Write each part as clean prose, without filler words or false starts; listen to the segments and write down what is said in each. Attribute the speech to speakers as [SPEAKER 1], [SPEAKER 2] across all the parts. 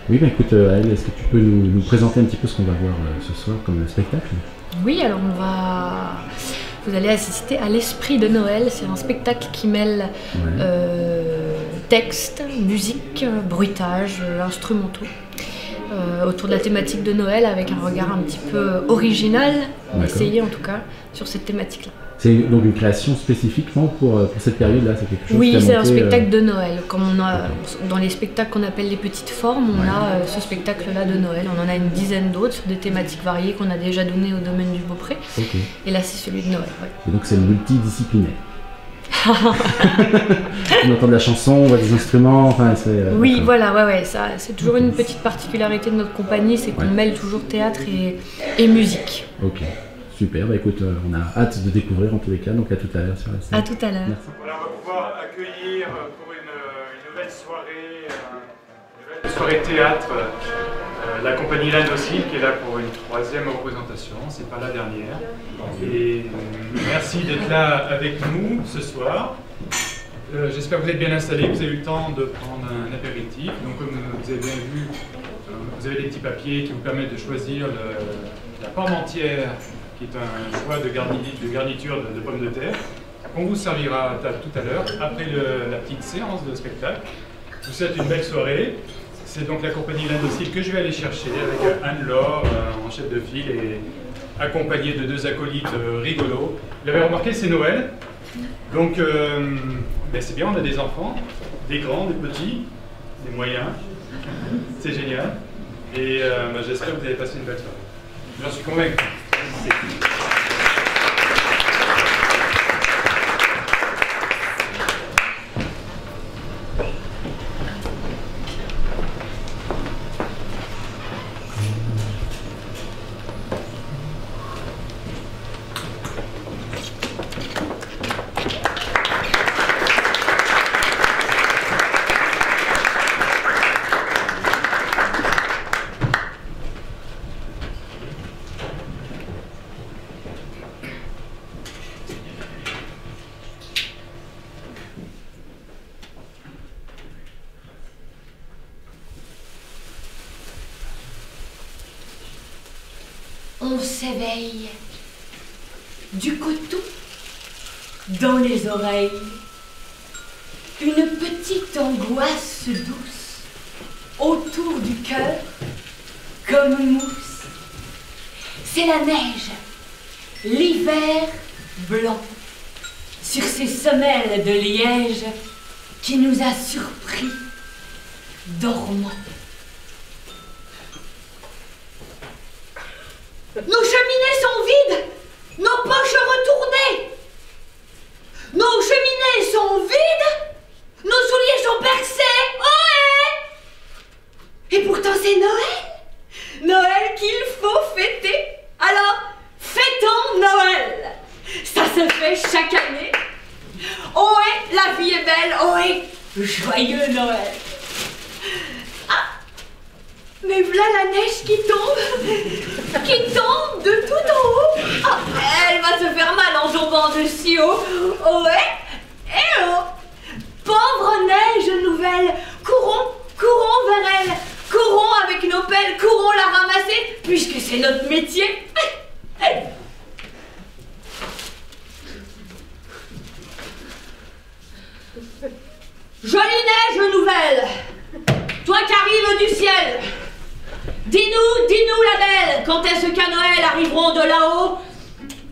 [SPEAKER 1] Oui, bah écoute, Aëlle, est-ce que tu peux nous présenter un petit peu ce qu'on va voir ce soir comme spectacle?
[SPEAKER 2] Oui, alors vous allez assister à l'Esprit de Noël. C'est un spectacle qui mêle texte, musique, bruitage, instrumentaux, autour de la thématique de Noël avec un regard un petit peu original, essayé en tout cas, sur cette thématique-là.
[SPEAKER 1] C'est donc une création spécifiquement pour cette période-là, c'est quelque chose?
[SPEAKER 2] Oui, c'est un spectacle de Noël. Comme on a dans les spectacles qu'on appelle les petites formes, on a ce spectacle-là de Noël. On en a une dizaine d'autres sur des thématiques variées qu'on a déjà données au domaine du Beaupré. Et là, c'est celui de Noël.
[SPEAKER 1] Et donc c'est multidisciplinaire. On entend de la chanson, on voit des instruments, enfin
[SPEAKER 2] oui, voilà, ça, c'est toujours une petite particularité de notre compagnie, c'est qu'on mêle toujours théâtre et musique.
[SPEAKER 1] Ok. Super, bah écoute, on a hâte de découvrir en tous les cas, donc à tout à l'heure sur la scène.
[SPEAKER 2] À tout à l'heure.
[SPEAKER 3] Voilà, on va pouvoir accueillir pour une nouvelle soirée théâtre la compagnie Landocil qui est là pour une troisième représentation, c'est pas la dernière. Et merci d'être là avec nous ce soir. J'espère que vous êtes bien installés, que vous avez eu le temps de prendre un apéritif. Donc comme vous avez bien vu, vous avez des petits papiers qui vous permettent de choisir la parmentière, qui est un choix de garniture de pommes de terre, qu'on vous servira à table tout à l'heure, après la petite séance de spectacle. Je vous souhaite une belle soirée. C'est donc la compagnie Landocil que je vais aller chercher avec Anne-Laure en chef de file et accompagnée de deux acolytes rigolos. Vous l'avez remarqué, c'est Noël. Donc c'est bien, on a des enfants, des grands, des petits, des moyens. C'est génial. Et j'espère que vous allez passer une belle soirée. J'en suis convaincu.
[SPEAKER 4] On s'éveille, du coton dans les oreilles, une petite angoisse douce autour du cœur comme mousse. C'est la neige, l'hiver blanc, sur ces semelles de liège qui nous a surpris dormants.
[SPEAKER 5] Nos cheminées sont vides, nos poches retournées. Nos cheminées sont vides, nos souliers sont percés. Ohé! Et pourtant c'est Noël. Noël qu'il faut fêter. Alors, fêtons Noël. Ça se fait chaque année. Ohé, la vie est belle. Ohé, joyeux Noël. Mais voilà la neige qui tombe de tout en haut. Ah, elle va se faire mal en jambant de si haut. Oh ouais, eh oh. Pauvre neige nouvelle, courons vers elle. Courons avec nos pelles, courons la ramasser, puisque c'est notre métier. Jolie neige nouvelle, toi qui arrives du ciel. Dis-nous la belle, quand est-ce qu'à Noël arriveront de là-haut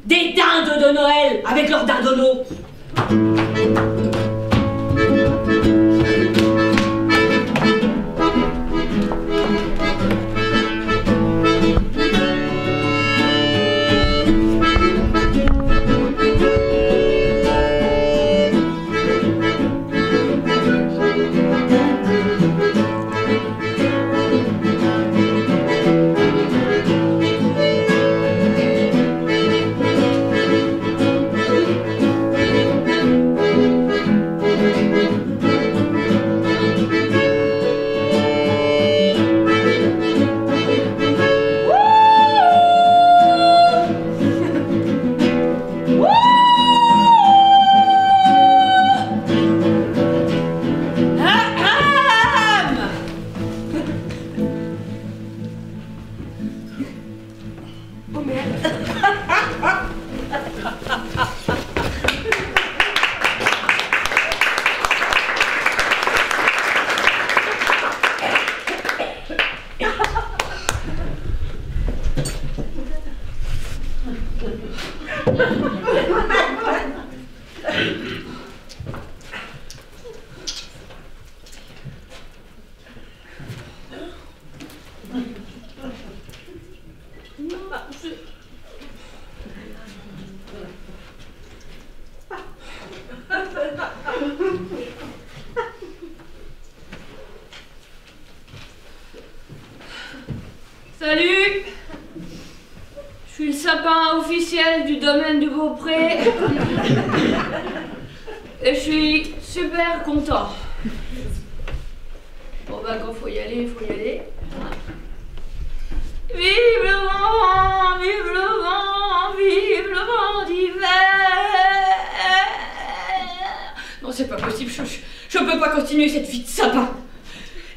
[SPEAKER 5] des dindes de Noël avec leurs dindonneaux?
[SPEAKER 4] fin officiel du domaine du Beaupré. Et je suis super content. Bon bah quand faut y aller, il faut y aller. Vive le vent, vive le vent, vive le vent d'hiver. Non, c'est pas possible, je peux pas continuer cette vie de sapin.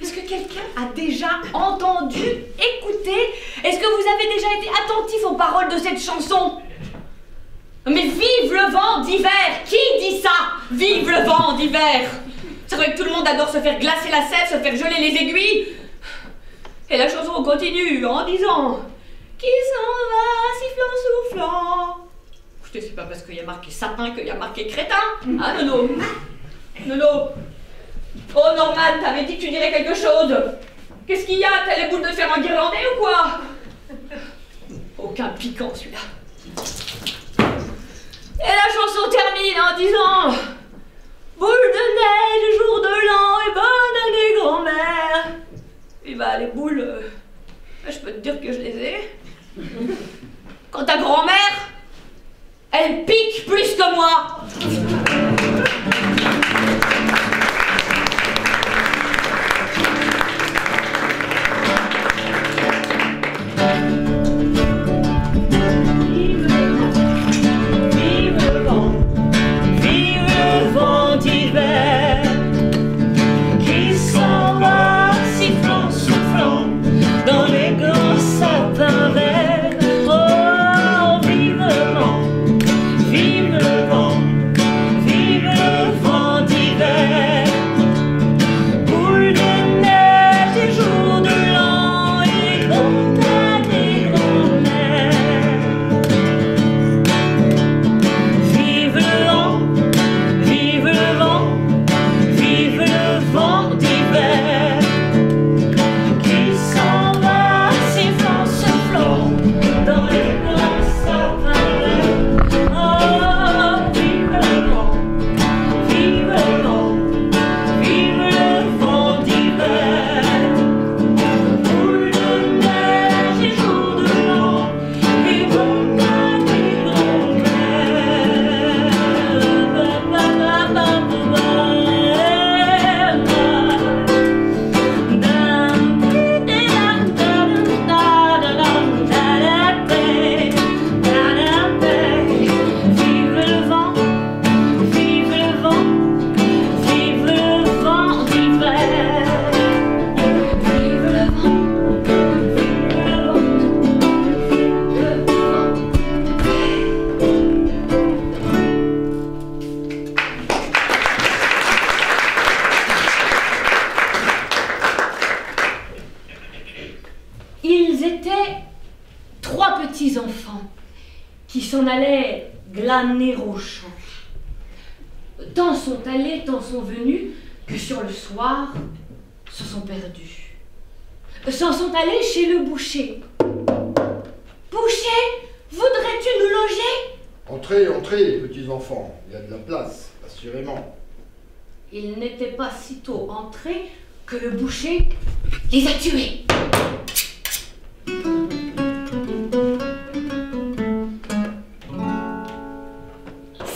[SPEAKER 4] Est-ce que quelqu'un a déjà entendu, écouté? Est-ce que vous avez déjà été attentif aux paroles de cette chanson? Mais vive le vent d'hiver! Qui dit ça? Vive le vent d'hiver! C'est vrai que tout le monde adore se faire glacer la sève, se faire geler les aiguilles. Et la chanson continue en disant qui s'en va sifflant soufflant. Écoutez, c'est pas parce qu'il y a marqué sapin qu'il y a marqué crétin. Ah Nono? Nono? Oh Norman, t'avais dit que tu dirais quelque chose. Qu'est-ce qu'il y a? T'as les boules de fer en guirlandais ou quoi? Aucun piquant celui-là. Et la chanson termine en disant boule de neige, jour de l'an et bonne année grand-mère. Et bah les boules, je peux te dire que je les ai. Quant à grand-mère, elle pique plus que moi. S'en allaient glaner au champ. Tant sont allés, tant sont venus, que sur le soir, se sont perdus. S'en sont allés chez le boucher. Boucher, voudrais-tu nous loger?
[SPEAKER 6] Entrez, entrez, petits enfants, il y a de la place, assurément.
[SPEAKER 4] Ils n'étaient pas sitôt entrés que le boucher les a tués.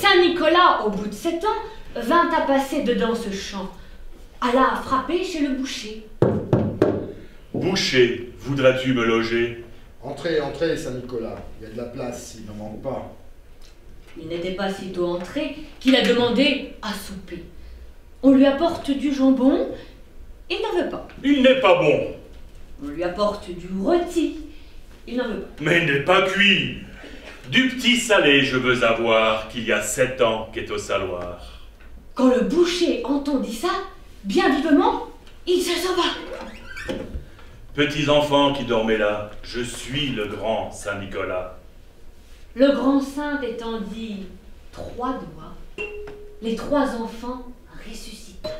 [SPEAKER 4] Saint-Nicolas, au bout de 7 ans, vint à passer dedans ce champ, alla frapper chez le boucher.
[SPEAKER 7] Boucher, voudras-tu me loger?
[SPEAKER 6] Entrez, entrez, Saint-Nicolas, il y a de la place, il n'en manque pas.
[SPEAKER 4] Il n'était pas sitôt entré qu'il a demandé à souper. On lui apporte du jambon, il n'en veut pas.
[SPEAKER 7] Il n'est pas bon.
[SPEAKER 4] On lui apporte du rôti, il n'en veut pas.
[SPEAKER 7] Mais il n'est pas cuit. Du petit salé je veux avoir, qu'il y a 7 ans qu'est au saloir.
[SPEAKER 4] Quand le boucher entendit ça, bien vivement, il se sauva.
[SPEAKER 7] Petits enfants qui dormaient là, je suis le grand Saint-Nicolas.
[SPEAKER 4] Le grand saint étendit 3 doigts. Les 3 enfants ressuscita.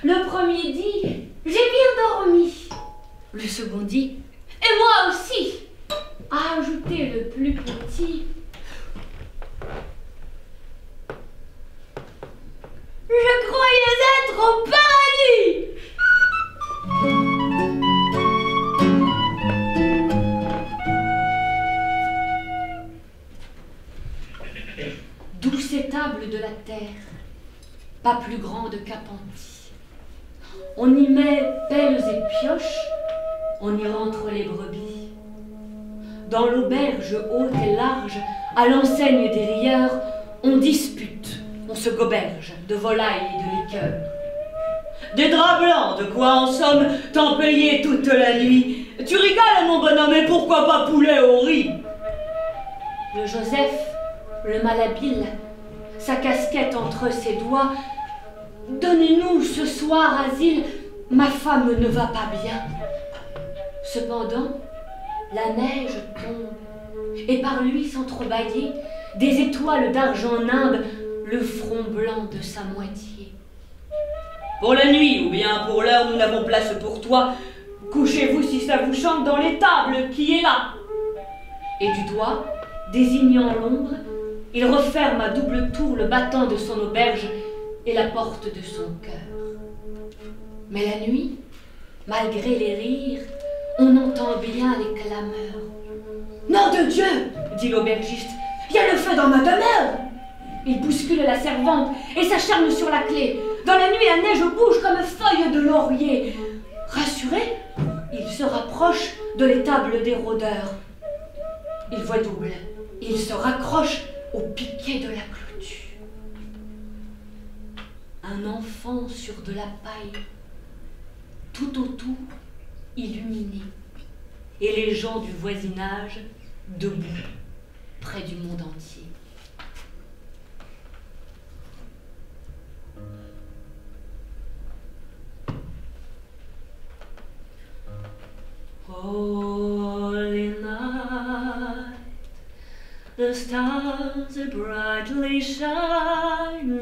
[SPEAKER 4] Le premier dit « J'ai bien dormi ». Le second dit « Et moi aussi ». A ajouté le plus petit « Je croyais être au paradis ». pas plus grande qu'Apenty. On y met pelles et pioches, on y rentre les brebis. Dans l'auberge haute et large, à l'enseigne des rieurs, on dispute, on se goberge de volailles et de liqueurs. Des draps blancs, de quoi en somme t'en payer toute la nuit. Tu rigoles, mon bonhomme, et pourquoi pas poulet au riz? Le Joseph, le malhabile, sa casquette entre ses doigts. Donnez-nous ce soir asile, ma femme ne va pas bien. Cependant, la neige tombe, et par lui s'entrebâiller des étoiles d'argent nimbe le front blanc de sa moitié. Pour la nuit, ou bien pour l'heure, nous n'avons place pour toi. Couchez-vous si ça vous chante dans l'étable qui est là. Et du doigt, désignant l'ombre, il referme à double tour le battant de son auberge et la porte de son cœur. Mais la nuit, malgré les rires, on entend bien les clameurs. « Nom de Dieu !» dit l'aubergiste. « Il y a le feu dans ma demeure !» Il bouscule la servante et s'acharne sur la clé. Dans la nuit, la neige bouge comme feuille de laurier. Rassuré, il se rapproche de l'étable des rôdeurs. Il voit double. Il se raccroche au piquet de la clôture. Un enfant sur de la paille, tout autour illuminé, et les gens du voisinage debout près du monde entier. Holy night, the stars are brightly shining.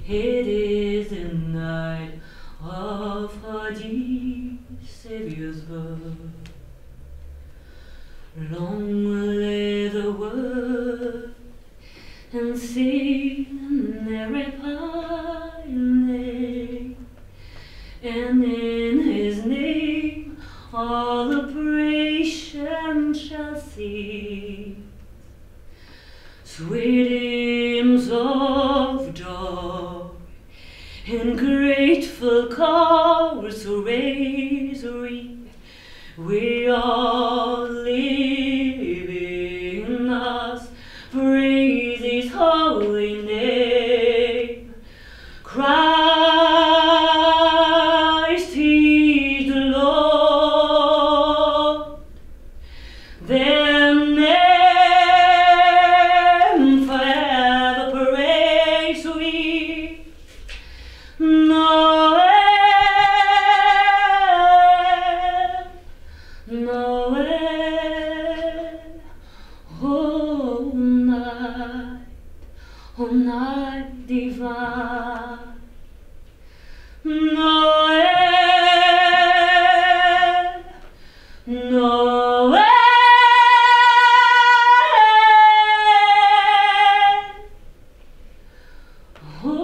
[SPEAKER 4] It is the night of our dear Saviour's birth. Long lay the word and sing every pining, and in his name all oppression shall cease. Sweet hymns of joy in grateful chorus raise we all live in us, praise his holy name. Christ is the Lord, their name forever praise we. Noel, Noel, oh night divine. Noel, Noel, oh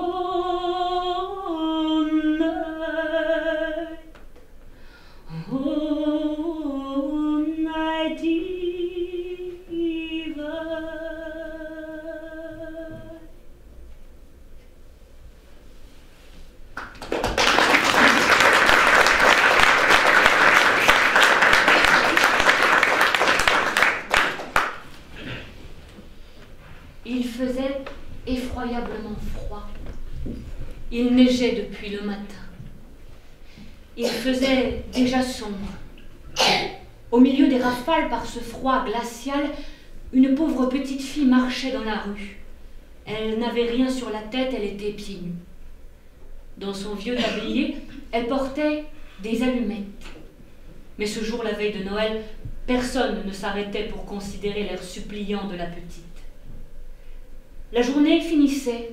[SPEAKER 4] night, oh night divine. Il faisait effroyablement froid. Il neigeait depuis le matin. Il faisait déjà sombre. Au milieu des rafales par ce froid glacial, une pauvre petite fille marchait dans la rue. Elle n'avait rien sur la tête, elle était pieds nus. Dans son vieux tablier, elle portait des allumettes. Mais ce jour, la veille de Noël, personne ne s'arrêtait pour considérer l'air suppliant de la petite. La journée finissait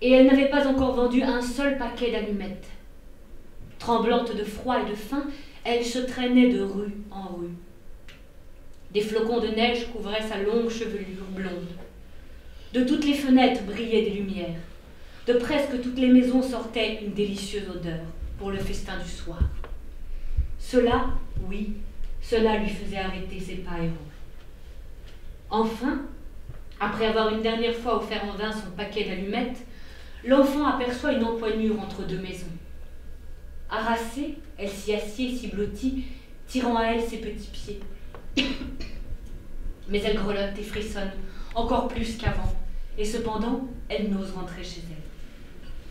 [SPEAKER 4] et elle n'avait pas encore vendu un seul paquet d'allumettes. Tremblante de froid et de faim, elle se traînait de rue en rue. Des flocons de neige couvraient sa longue chevelure blonde. De toutes les fenêtres brillaient des lumières. De presque toutes les maisons sortait une délicieuse odeur pour le festin du soir. Cela, oui, cela lui faisait arrêter ses pas errants. Enfin, Après avoir une dernière fois offert en vain son paquet d'allumettes, l'enfant aperçoit une empoignure entre deux maisons. Harassée, elle s'y assied, s'y blottit, tirant à elle ses petits pieds. Mais elle grelotte et frissonne, encore plus qu'avant, et cependant, elle n'ose rentrer chez elle.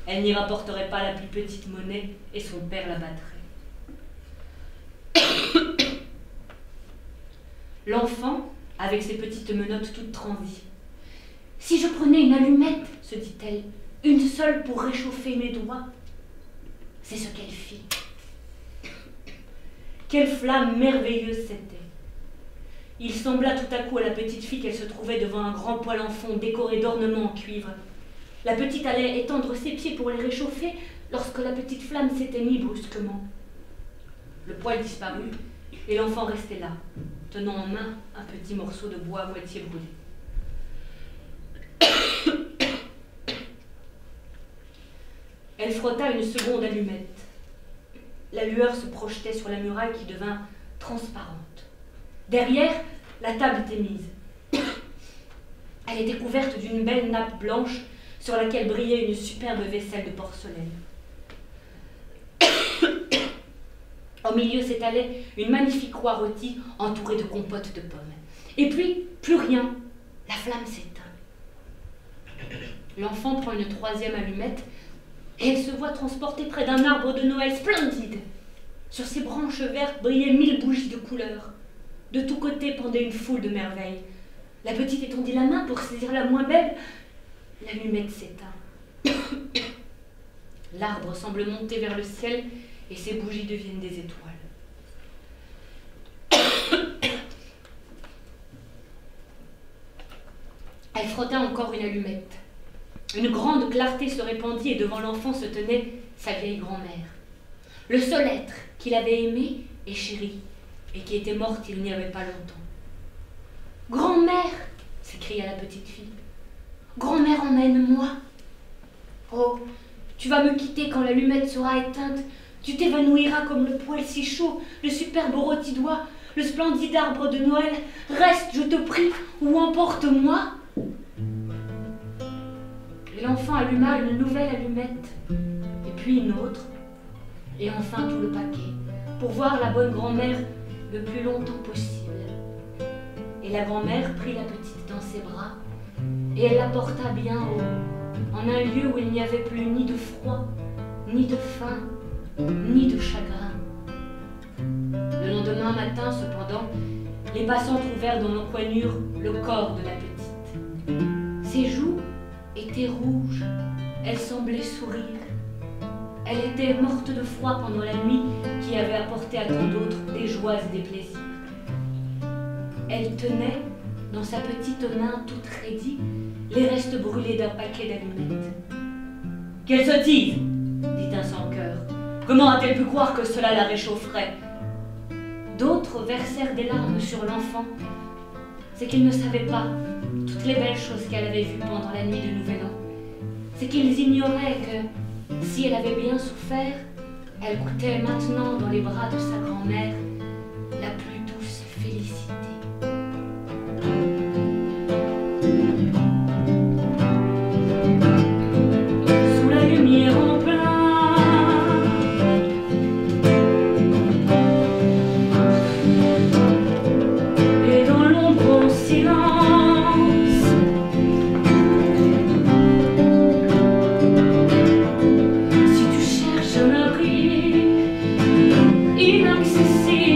[SPEAKER 4] Elle n'y rapporterait pas la plus petite monnaie, et son père la battrait. L'enfant, avec ses petites menottes toutes transies. « Si je prenais une allumette, se dit-elle, une seule pour réchauffer mes doigts. » C'est ce qu'elle fit. Quelle flamme merveilleuse c'était. Il sembla tout à coup à la petite fille qu'elle se trouvait devant un grand poêle en fond décoré d'ornements en cuivre. La petite allait étendre ses pieds pour les réchauffer lorsque la petite flamme s'éteignit brusquement. Le poêle disparut et l'enfant restait là, tenant en main un petit morceau de bois à moitié brûlé. Elle frotta une seconde allumette. La lueur se projetait sur la muraille qui devint transparente. Derrière, la table était mise. Elle était couverte d'une belle nappe blanche sur laquelle brillait une superbe vaisselle de porcelaine. Au milieu s'étalait une magnifique croix rôtie entourée de compotes de pommes. Et puis, plus rien. La flamme s'éteint. L'enfant prend une troisième allumette et elle se voit transportée près d'un arbre de Noël splendide. Sur ses branches vertes brillaient 1000 bougies de couleur. De tous côtés pendait une foule de merveilles. La petite étendit la main pour saisir la moins belle. L'allumette s'éteint. L'arbre semble monter vers le ciel et ses bougies deviennent des étoiles. Elle frotta encore une allumette. Une grande clarté se répandit et devant l'enfant se tenait sa vieille grand-mère. Le seul être qu'il avait aimé et chéri, et qui était morte il n'y avait pas longtemps. « Grand-mère !» s'écria la petite fille. « Grand-mère, emmène-moi !»« Oh, tu vas me quitter quand l'allumette sera éteinte. Tu t'évanouiras comme le poêle si chaud, le superbe rôti d'oie, le splendide arbre de Noël. Reste, je te prie, ou emporte-moi !» Et l'enfant alluma une nouvelle allumette, et puis une autre, et enfin tout le paquet, pour voir la bonne grand-mère le plus longtemps possible. Et la grand-mère prit la petite dans ses bras, et elle la porta bien haut, en un lieu où il n'y avait plus ni de froid, ni de faim, ni de chagrin. Le lendemain matin, cependant, les passants trouvèrent dans l'encoignure le corps de la petite. Ses joues étaient rouges, elle semblait sourire. Elle était morte de froid pendant la nuit qui avait apporté à tant d'autres des joies et des plaisirs. Elle tenait, dans sa petite main toute raidie, les restes brûlés d'un paquet d'allumettes. « Quelle sottise !» dit un sans-cœur. « Comment a-t-elle pu croire que cela la réchaufferait ?» D'autres versèrent des larmes sur l'enfant. C'est qu'ils ne savaient pas toutes les belles choses qu'elle avait vues pendant la nuit du Nouvel An. C'est qu'ils ignoraient que, si elle avait bien souffert, elle goûtait maintenant dans les bras de sa grand-mère la plus douce félicité. Sous la lumière en plein, et dans l'ombre en silence, si tu cherches un abri inaccessible,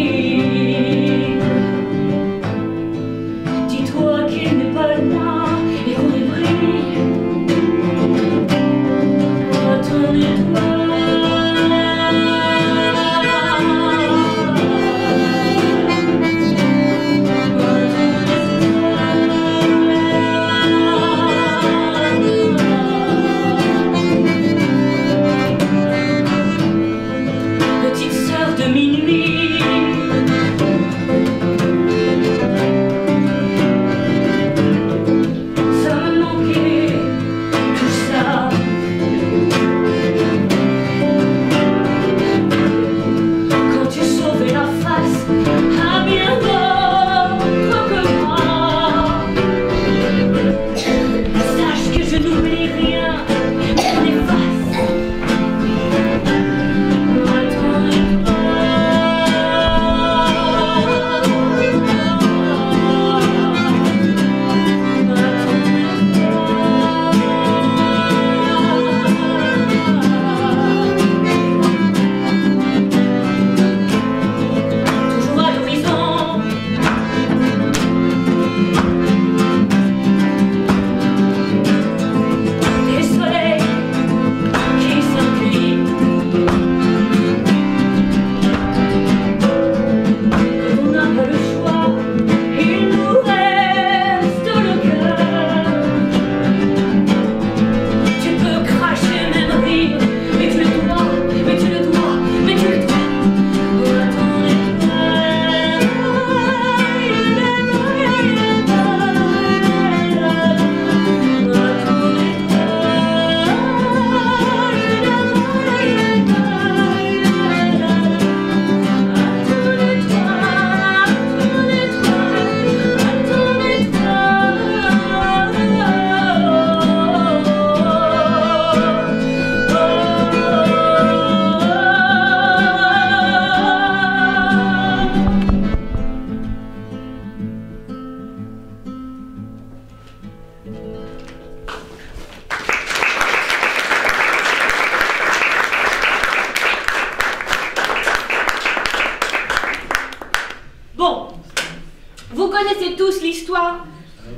[SPEAKER 4] l'histoire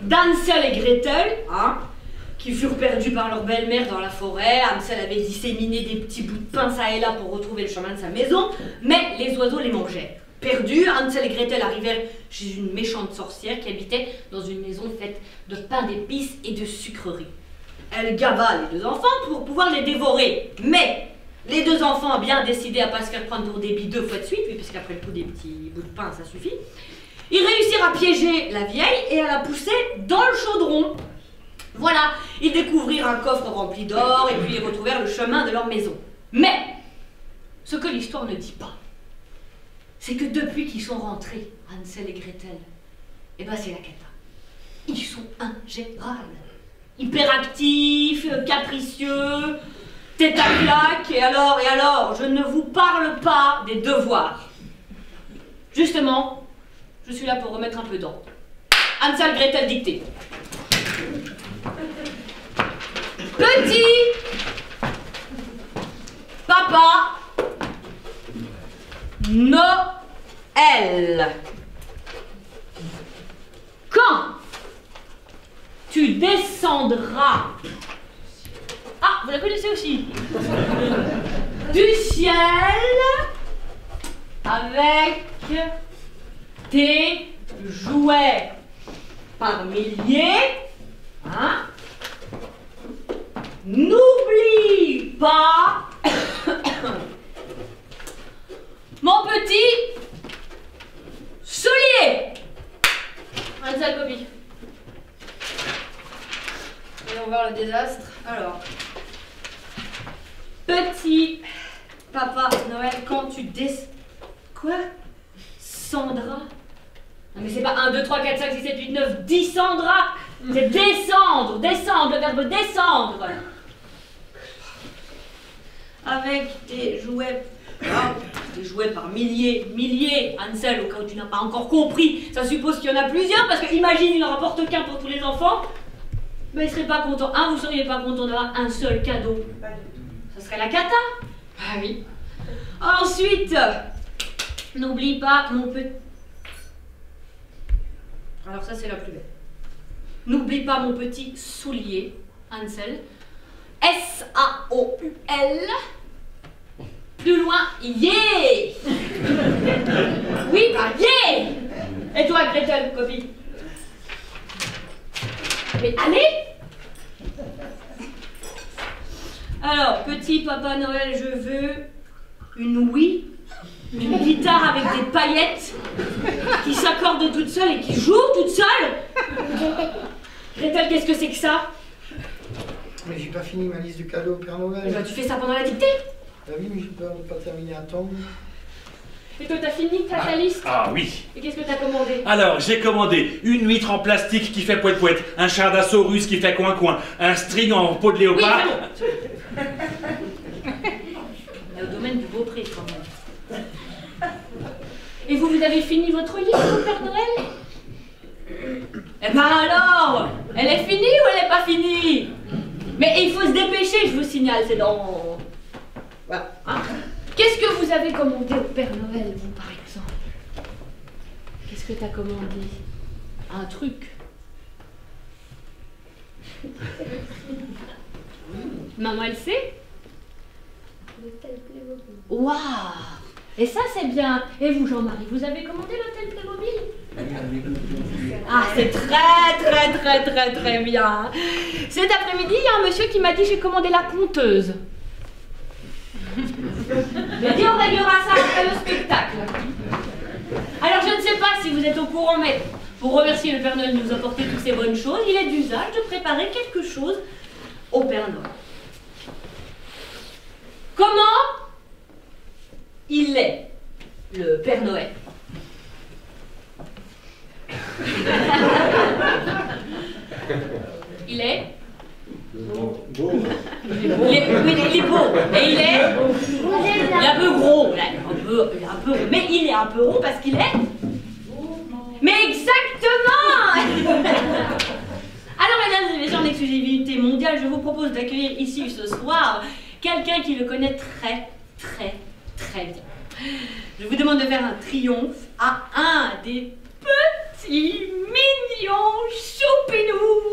[SPEAKER 4] d'Hansel et Gretel, hein, qui furent perdus par leur belle-mère dans la forêt. Hansel avait disséminé des petits bouts de pain ça et là pour retrouver le chemin de sa maison, mais les oiseaux les mangèrent. Perdus, Hansel et Gretel arrivèrent chez une méchante sorcière qui habitait dans une maison faite de pain d'épices et de sucreries. Elle gaba les deux enfants pour pouvoir les dévorer, mais les deux enfants, bien décidés à ne pas se faire prendre pour des billes 2 fois de suite, oui, parce qu'après le coup des petits bouts de pain, ça suffit, ils réussirent à piéger la vieille et à la pousser dans le chaudron. Voilà, ils découvrirent un coffre rempli d'or et puis ils retrouvèrent le chemin de leur maison. Mais, ce que l'histoire ne dit pas, c'est que depuis qu'ils sont rentrés, Hansel et Gretel, eh ben c'est la cata. Ils sont ingérables. Hyperactifs, capricieux, tête à claque, et alors, je ne vous parle pas des devoirs. Justement, je suis là pour remettre un peu d'ordre. Hansel, Gretel, dictée. Petit papa Noël, quand tu descendras, ah, vous la connaissez aussi, du ciel avec tes jouets par milliers, hein, n'oublie pas mon petit soulier. Un seul copie. Voyons voir le désastre. Alors, petit papa Noël, quand tu Quoi? Sandra? Non mais c'est pas 1, 2, 3, 4, 5, 6, 7, 8, 9, 10 Sandra. C'est descendre, descendre, le verbe descendre. Avec des jouets, des jouets par milliers, Hansel, au cas où tu n'as pas encore compris, ça suppose qu'il y en a plusieurs, parce que imagine, il n'en rapporte qu'un pour tous les enfants, mais il serait pas content. Vous seriez pas content d'avoir un seul cadeau? Ça serait la cata. Ah oui. Ensuite, n'oublie pas mon petit... Alors ça c'est la plus belle. N'oublie pas mon petit soulier, Hansel. S-A-O-U-L. Plus loin, yeah. Oui, bah yeah. Et toi, Gretel, copie? Mais allez. Alors, petit papa Noël, je veux une Wii, une guitare avec des paillettes qui s'accorde toute seule et qui joue toute seule. Gretel, qu'est-ce que c'est que ça?
[SPEAKER 6] Mais j'ai pas fini ma liste de cadeaux au Père Noël.
[SPEAKER 4] Et bah tu fais ça pendant la dictée?
[SPEAKER 6] Ah oui, mais j'ai peur de ne pas terminer à temps.
[SPEAKER 4] Et toi, t'as fini ta liste?
[SPEAKER 7] Ah oui.
[SPEAKER 4] Et qu'est-ce que t'as commandé?
[SPEAKER 7] Alors, j'ai commandé une huître en plastique qui fait poète-poète, un char d'assaut russe qui fait coin-coin, un string en peau de léopard...
[SPEAKER 4] Oui, c'est bon. On est au domaine du beau-prix, quand même. Et vous avez fini votre liste au Père Noël? Eh ben alors, elle est finie ou elle n'est pas finie? Mais il faut se dépêcher, je vous signale, c'est dans... Voilà. Hein? Qu'est-ce que vous avez commandé au Père Noël, vous, par exemple? Qu'est-ce que t'as commandé? Un truc. Maman, elle sait? L'hôtel Playmobil. Waouh! Et ça, c'est bien. Et vous, Jean-Marie, vous avez commandé l'hôtel Playmobil? Ah, c'est très bien. Cet après-midi, il y a un monsieur qui m'a dit j'ai commandé la conteuse. Il a dit on réglera ça après le spectacle. Alors je ne sais pas si vous êtes au courant, mais pour remercier le Père Noël de nous apporter toutes ces bonnes choses, il est d'usage de préparer quelque chose au Père Noël. Comment il est, le Père Noël? Il est
[SPEAKER 6] Beau.
[SPEAKER 4] Il est beau. Et il est un peu gros. Il est un peu, mais il est un peu rond parce qu'il est... Mais exactement. Alors, mesdames et messieurs, en exclusivité mondiale, je vous propose d'accueillir ici ce soir quelqu'un qui le connaît très bien. Je vous demande de faire un triomphe à un des petits mignons Pinou.